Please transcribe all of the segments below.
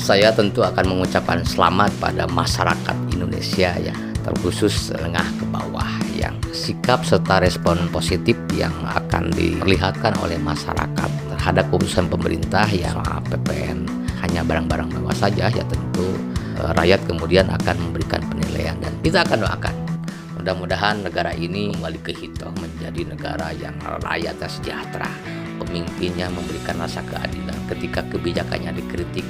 Saya tentu akan mengucapkan selamat pada masyarakat Indonesia ya, terkhusus menengah ke bawah, yang sikap serta respon positif yang akan diperlihatkan oleh masyarakat terhadap keputusan pemerintah yang PPN hanya barang-barang mewah saja ya, tentu rakyat kemudian akan memberikan penilaian, dan kita akan doakan mudah-mudahan negara ini kembali ke hitoh menjadi negara yang rakyatnya sejahtera, pemimpinnya memberikan rasa keadilan ketika kebijakannya dikritik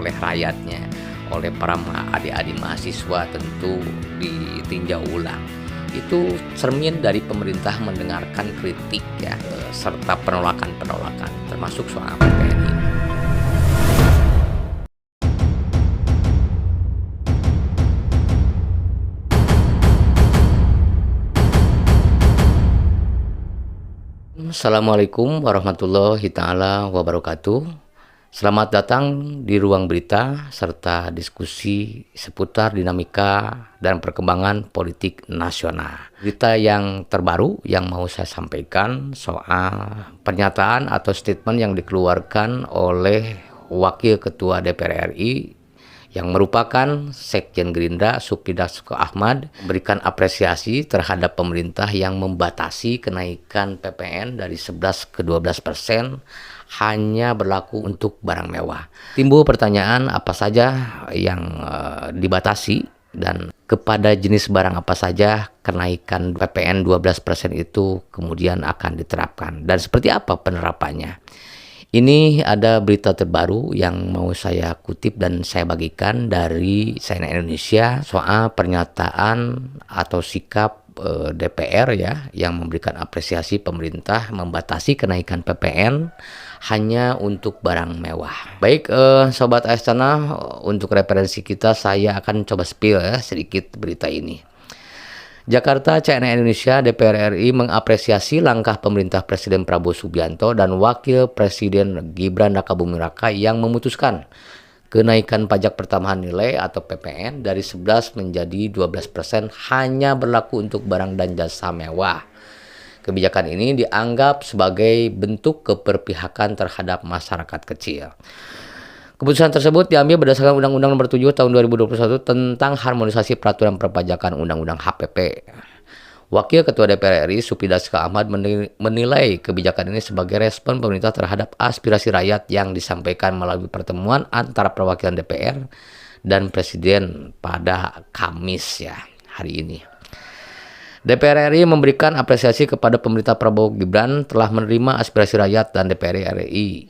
oleh rakyatnya, oleh para adik-adik mahasiswa tentu ditinjau ulang. Itu cermin dari pemerintah mendengarkan kritik ya, serta penolakan-penolakan termasuk soal PPN ini. Assalamualaikum warahmatullahi ta'ala wabarakatuh. Selamat datang di ruang berita serta diskusi seputar dinamika dan perkembangan politik nasional. Berita yang terbaru yang mau saya sampaikan soal pernyataan atau statement yang dikeluarkan oleh Wakil Ketua DPR RI yang merupakan Sekjen Gerindra Supri Dasko Ahmad, memberikan apresiasi terhadap pemerintah yang membatasi kenaikan PPN dari 11 ke 12% hanya berlaku untuk barang mewah. Timbul pertanyaan apa saja yang dibatasi dan kepada jenis barang apa saja kenaikan PPN 12% itu kemudian akan diterapkan dan seperti apa penerapannya. Ini ada berita terbaru yang mau saya kutip dan saya bagikan dari CNN Indonesia soal pernyataan atau sikap DPR ya, yang memberikan apresiasi pemerintah membatasi kenaikan PPN hanya untuk barang mewah. Baik Sobat Astana, untuk referensi kita saya akan coba spill ya sedikit berita ini. Jakarta, CNN Indonesia, DPR RI mengapresiasi langkah pemerintah Presiden Prabowo Subianto dan Wakil Presiden Gibran Rakabuming Raka yang memutuskan kenaikan pajak pertambahan nilai atau PPN dari 11 menjadi 12% hanya berlaku untuk barang dan jasa mewah. Kebijakan ini dianggap sebagai bentuk keberpihakan terhadap masyarakat kecil. Keputusan tersebut diambil berdasarkan Undang-Undang Nomor 7 Tahun 2021 tentang harmonisasi peraturan perpajakan Undang-Undang HPP. Wakil Ketua DPR RI Supri Dasko Ahmad menilai kebijakan ini sebagai respon pemerintah terhadap aspirasi rakyat yang disampaikan melalui pertemuan antara perwakilan DPR dan Presiden pada Kamis ya, hari ini. DPR RI memberikan apresiasi kepada pemerintah Prabowo Gibran telah menerima aspirasi rakyat dan DPR RI.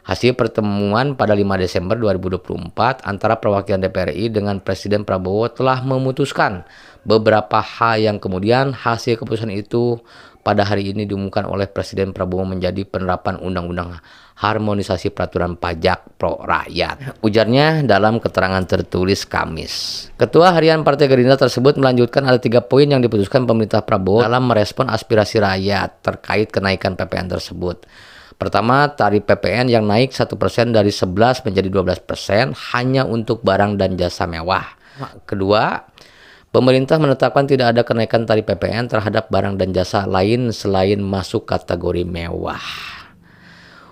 Hasil pertemuan pada 5 Desember 2024 antara perwakilan DPR RI dengan Presiden Prabowo telah memutuskan beberapa hal yang kemudian hasil keputusan itu pada hari ini diumumkan oleh Presiden Prabowo menjadi penerapan Undang-Undang Harmonisasi Peraturan Pajak Pro Rakyat. Ujarnya dalam keterangan tertulis Kamis. Ketua Harian Partai Gerindra tersebut melanjutkan ada 3 poin yang diputuskan pemerintah Prabowo dalam merespon aspirasi rakyat terkait kenaikan PPN tersebut. Pertama, tarif PPN yang naik 1% dari 11 menjadi 12% hanya untuk barang dan jasa mewah. Kedua, pemerintah menetapkan tidak ada kenaikan tarif PPN terhadap barang dan jasa lain selain masuk kategori mewah.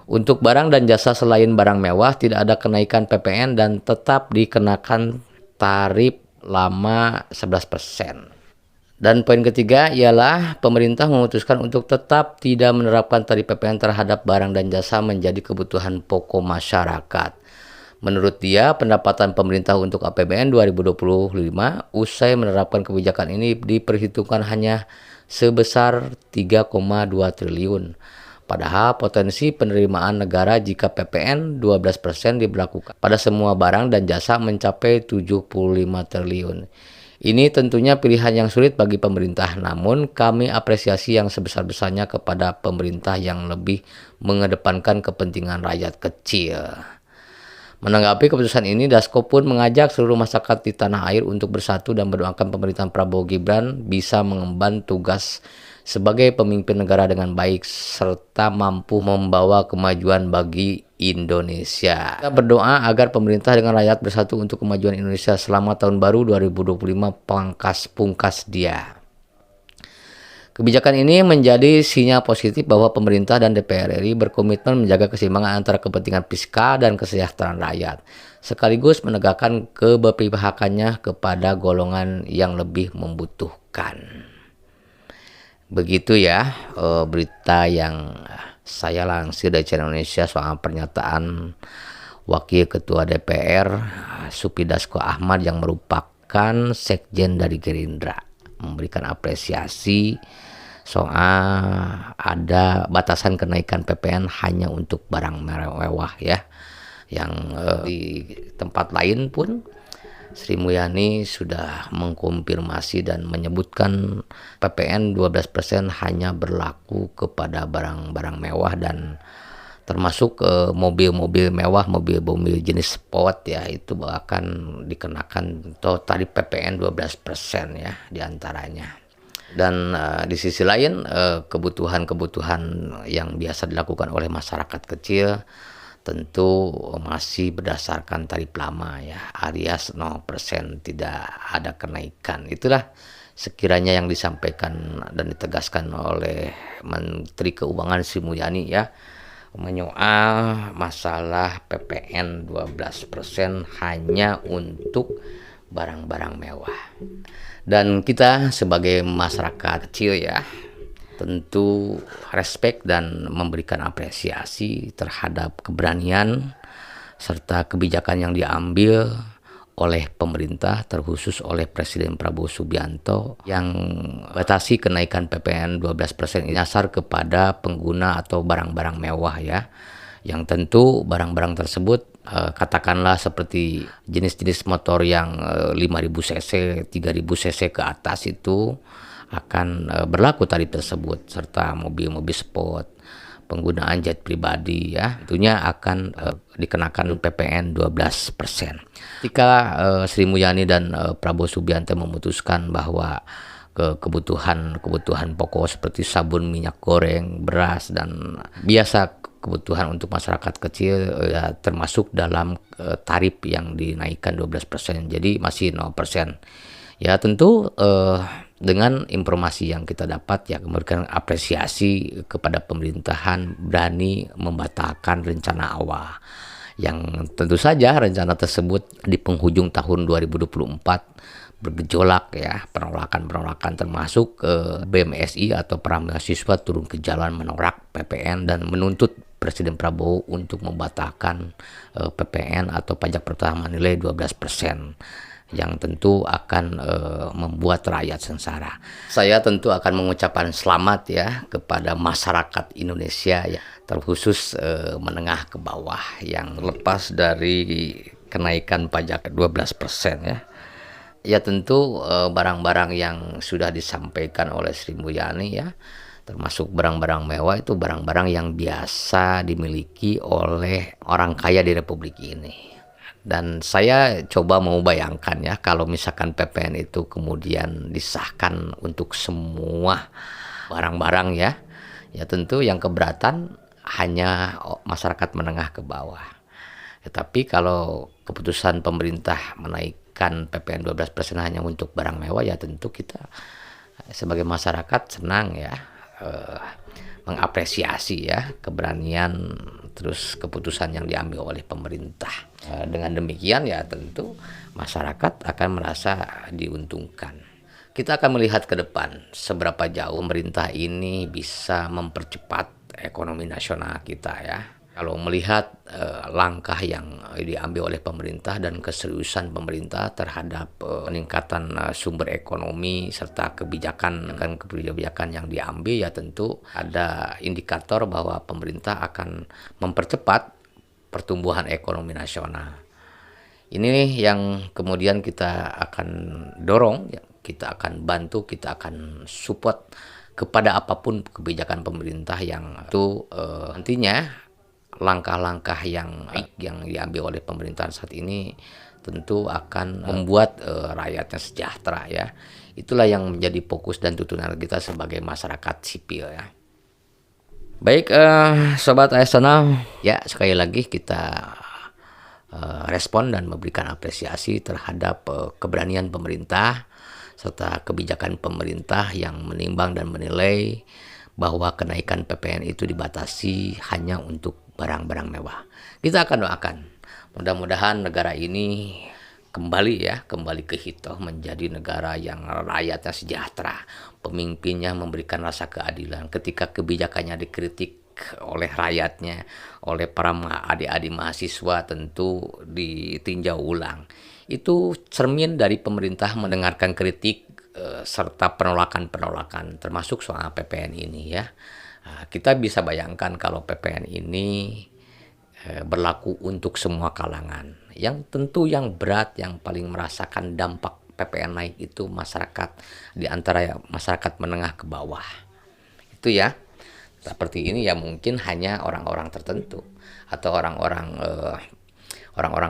Untuk barang dan jasa selain barang mewah tidak ada kenaikan PPN dan tetap dikenakan tarif lama 11%. Dan poin ketiga ialah pemerintah memutuskan untuk tetap tidak menerapkan tarif PPN terhadap barang dan jasa menjadi kebutuhan pokok masyarakat. Menurut dia, pendapatan pemerintah untuk APBN 2025 usai menerapkan kebijakan ini diperhitungkan hanya sebesar 3,2 triliun. Padahal potensi penerimaan negara jika PPN 12% diberlakukan pada semua barang dan jasa mencapai 75 triliun. Ini tentunya pilihan yang sulit bagi pemerintah, namun kami apresiasi yang sebesar-besarnya kepada pemerintah yang lebih mengedepankan kepentingan rakyat kecil. Menanggapi keputusan ini, Dasko pun mengajak seluruh masyarakat di tanah air untuk bersatu dan mendoakan pemerintahan Prabowo Gibran bisa mengemban tugas sebagai pemimpin negara dengan baik serta mampu membawa kemajuan bagi Indonesia. Kita berdoa agar pemerintah dengan rakyat bersatu untuk kemajuan Indonesia selama tahun baru 2025 pungkas dia. Kebijakan ini menjadi sinyal positif bahwa pemerintah dan DPR RI berkomitmen menjaga keseimbangan antara kepentingan fiskal dan kesejahteraan rakyat. sekaligus menegakkan keberpihakannya kepada golongan yang lebih membutuhkan. Begitu ya berita yang saya lansir dari Channel Indonesia soal pernyataan Wakil Ketua DPR Supidasko Ahmad yang merupakan sekjen dari Gerindra, memberikan apresiasi soal ada batasan kenaikan PPN hanya untuk barang mewah ya. Yang di tempat lain pun Sri Mulyani sudah mengkonfirmasi dan menyebutkan PPN 12% hanya berlaku kepada barang-barang mewah dan termasuk mobil-mobil mewah, mobil-mobil jenis sport ya, itu akan dikenakan tarif PPN 12% ya diantaranya. Dan di sisi lain kebutuhan-kebutuhan yang biasa dilakukan oleh masyarakat kecil tentu masih berdasarkan tarif lama ya, alias 0%, tidak ada kenaikan. Itulah sekiranya yang disampaikan dan ditegaskan oleh Menteri Keuangan Sri Mulyani ya, menyoal masalah PPN 12% hanya untuk barang-barang mewah. Dan kita sebagai masyarakat kecil ya, tentu respect dan memberikan apresiasi terhadap keberanian serta kebijakan yang diambil oleh pemerintah, terkhusus oleh Presiden Prabowo Subianto yang batasi kenaikan PPN 12% ini dasar kepada pengguna atau barang-barang mewah ya, yang tentu barang-barang tersebut katakanlah seperti jenis-jenis motor yang 5.000 cc, 3.000 cc ke atas itu akan berlaku tarif tersebut, serta mobil-mobil sport, penggunaan jet pribadi ya, tentunya akan dikenakan PPN 12%. Ketika Sri Mulyani dan Prabowo Subianto memutuskan bahwa kebutuhan pokok seperti sabun, minyak goreng, beras, dan biasa kebutuhan untuk masyarakat kecil ya, termasuk dalam tarif yang dinaikkan 12%, jadi masih 0%. Ya tentu dengan informasi yang kita dapat ya, memberikan apresiasi kepada pemerintahan berani membatalkan rencana awal, yang tentu saja rencana tersebut di penghujung tahun 2024 bergejolak ya, penolakan termasuk BMSI atau para mahasiswa turun ke jalan menolak PPN dan menuntut Presiden Prabowo untuk membatalkan PPN atau pajak pertambahan nilai 12%. Yang tentu akan membuat rakyat sengsara. Saya tentu akan mengucapkan selamat ya kepada masyarakat Indonesia ya, terkhusus menengah ke bawah yang lepas dari kenaikan pajak 12% ya. Ya tentu barang-barang yang sudah disampaikan oleh Sri Mulyani ya, termasuk barang-barang mewah itu barang-barang yang biasa dimiliki oleh orang kaya di Republik ini. Dan saya coba mau bayangkan ya, kalau misalkan PPN itu kemudian disahkan untuk semua barang-barang ya, ya tentu yang keberatan hanya masyarakat menengah ke bawah. Tetapi kalau keputusan pemerintah menaikkan PPN 12% hanya untuk barang mewah ya, tentu kita sebagai masyarakat senang ya, mengapresiasi ya keberanian terus keputusan yang diambil oleh pemerintah. Dengan demikian ya tentu masyarakat akan merasa diuntungkan. Kita akan melihat ke depan seberapa jauh pemerintah ini bisa mempercepat ekonomi nasional kita ya. Kalau melihat langkah yang diambil oleh pemerintah dan keseriusan pemerintah terhadap peningkatan sumber ekonomi serta kebijakan yang diambil ya, tentu ada indikator bahwa pemerintah akan mempercepat pertumbuhan ekonomi nasional. Ini yang kemudian kita akan dorong, ya, kita akan bantu, kita akan support kepada apapun kebijakan pemerintah yang itu nantinya langkah-langkah yang baik yang diambil oleh pemerintahan saat ini tentu akan membuat rakyatnya sejahtera ya. Itulah yang menjadi fokus dan tuntunan kita sebagai masyarakat sipil ya. Baik Sobat ASNL, ya sekali lagi kita respon dan memberikan apresiasi terhadap keberanian pemerintah serta kebijakan pemerintah yang menimbang dan menilai bahwa kenaikan PPN itu dibatasi hanya untuk barang-barang mewah. Kita akan doakan Mudah-mudahan negara ini kembali ke hitoh menjadi negara yang rakyatnya sejahtera, pemimpinnya memberikan rasa keadilan. Ketika kebijakannya dikritik oleh rakyatnya, oleh para adik-adik mahasiswa tentu ditinjau ulang. Itu cermin dari pemerintah mendengarkan kritik serta penolakan-penolakan termasuk soal PPN ini ya. Kita bisa bayangkan kalau PPN ini berlaku untuk semua kalangan. Yang tentu yang berat, yang paling merasakan dampak PPN naik itu masyarakat, di antara masyarakat menengah ke bawah. Itu ya. Seperti ini ya mungkin hanya orang-orang tertentu atau orang-orang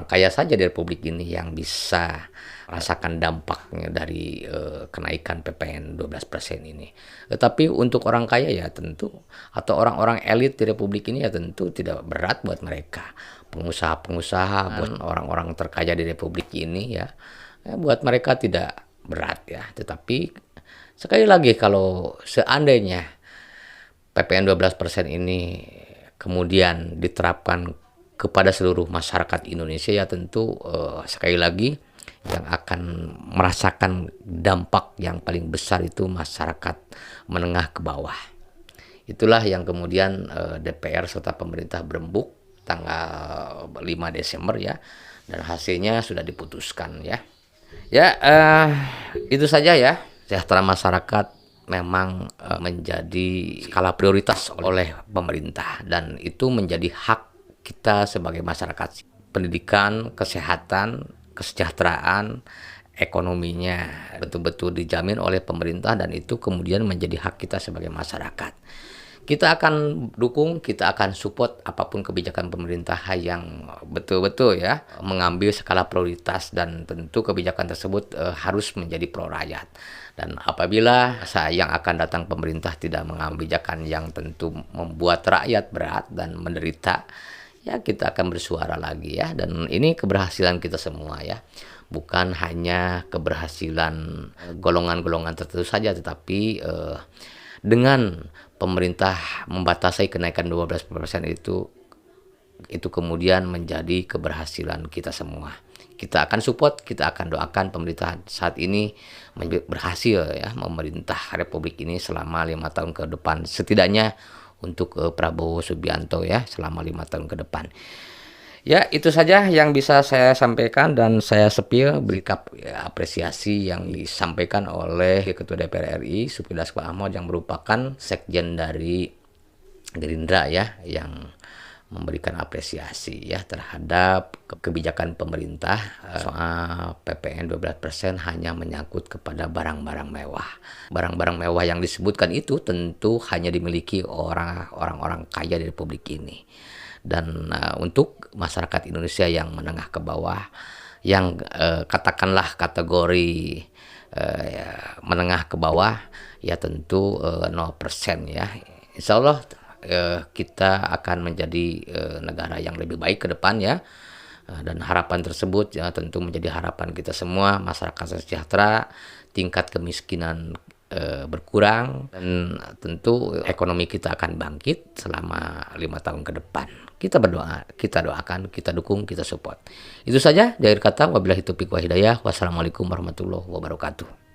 kaya saja di Republik ini yang bisa rasakan dampaknya dari kenaikan PPN 12% ini. Tetapi untuk orang kaya ya tentu, atau orang-orang elit di Republik ini ya tentu tidak berat buat mereka. Pengusaha-pengusaha, buat orang-orang terkaya di Republik ini ya buat mereka tidak berat ya. Tetapi sekali lagi kalau seandainya PPN 12% ini kemudian diterapkan kepada seluruh masyarakat Indonesia ya tentu sekali lagi yang akan merasakan dampak yang paling besar itu masyarakat menengah ke bawah. Itulah yang kemudian DPR serta pemerintah berembuk tanggal 5 Desember ya, dan hasilnya sudah diputuskan ya. Ya itu saja ya. Sejahtera masyarakat memang menjadi skala prioritas oleh pemerintah, dan itu menjadi hak kita sebagai masyarakat. Pendidikan, kesehatan, kesejahteraan, ekonominya betul-betul dijamin oleh pemerintah, dan itu kemudian menjadi hak kita sebagai masyarakat. Kita akan dukung, kita akan support apapun kebijakan pemerintah yang betul-betul ya mengambil skala prioritas, dan tentu kebijakan tersebut harus menjadi pro rakyat. Dan apabila yang akan datang pemerintah tidak mengambil kebijakan yang tentu membuat rakyat berat dan menderita, ya kita akan bersuara lagi ya. Dan ini keberhasilan kita semua ya. Bukan hanya keberhasilan golongan-golongan tertentu saja, tetapi dengan pemerintah membatasi kenaikan 12% itu kemudian menjadi keberhasilan kita semua. Kita akan support, kita akan doakan pemerintah saat ini berhasil ya memerintah Republik ini selama 5 tahun ke depan, setidaknya untuk Prabowo Subianto ya selama 5 tahun ke depan. Ya, itu saja yang bisa saya sampaikan, dan saya sepil berikap apresiasi yang disampaikan oleh Ketua DPR RI Supri Dasko Ahmad yang merupakan sekjen dari Gerindra ya, yang memberikan apresiasi ya terhadap kebijakan pemerintah soal PPN 12% hanya menyangkut kepada barang-barang mewah. Barang-barang mewah yang disebutkan itu tentu hanya dimiliki orang-orang kaya di Republik ini. Dan untuk masyarakat Indonesia yang menengah ke bawah, yang katakanlah kategori menengah ke bawah, ya tentu 0% ya. Insya Allah kita akan menjadi negara yang lebih baik ke depan ya. Dan harapan tersebut ya tentu menjadi harapan kita semua, masyarakat sejahtera, tingkat kemiskinan berkurang, dan tentu ekonomi kita akan bangkit selama 5 tahun ke depan. Kita berdoa, kita doakan, kita dukung, kita support. Itu saja dari kata, wabillahi taufiq wa hidayah. Wassalamualaikum warahmatullahi wabarakatuh.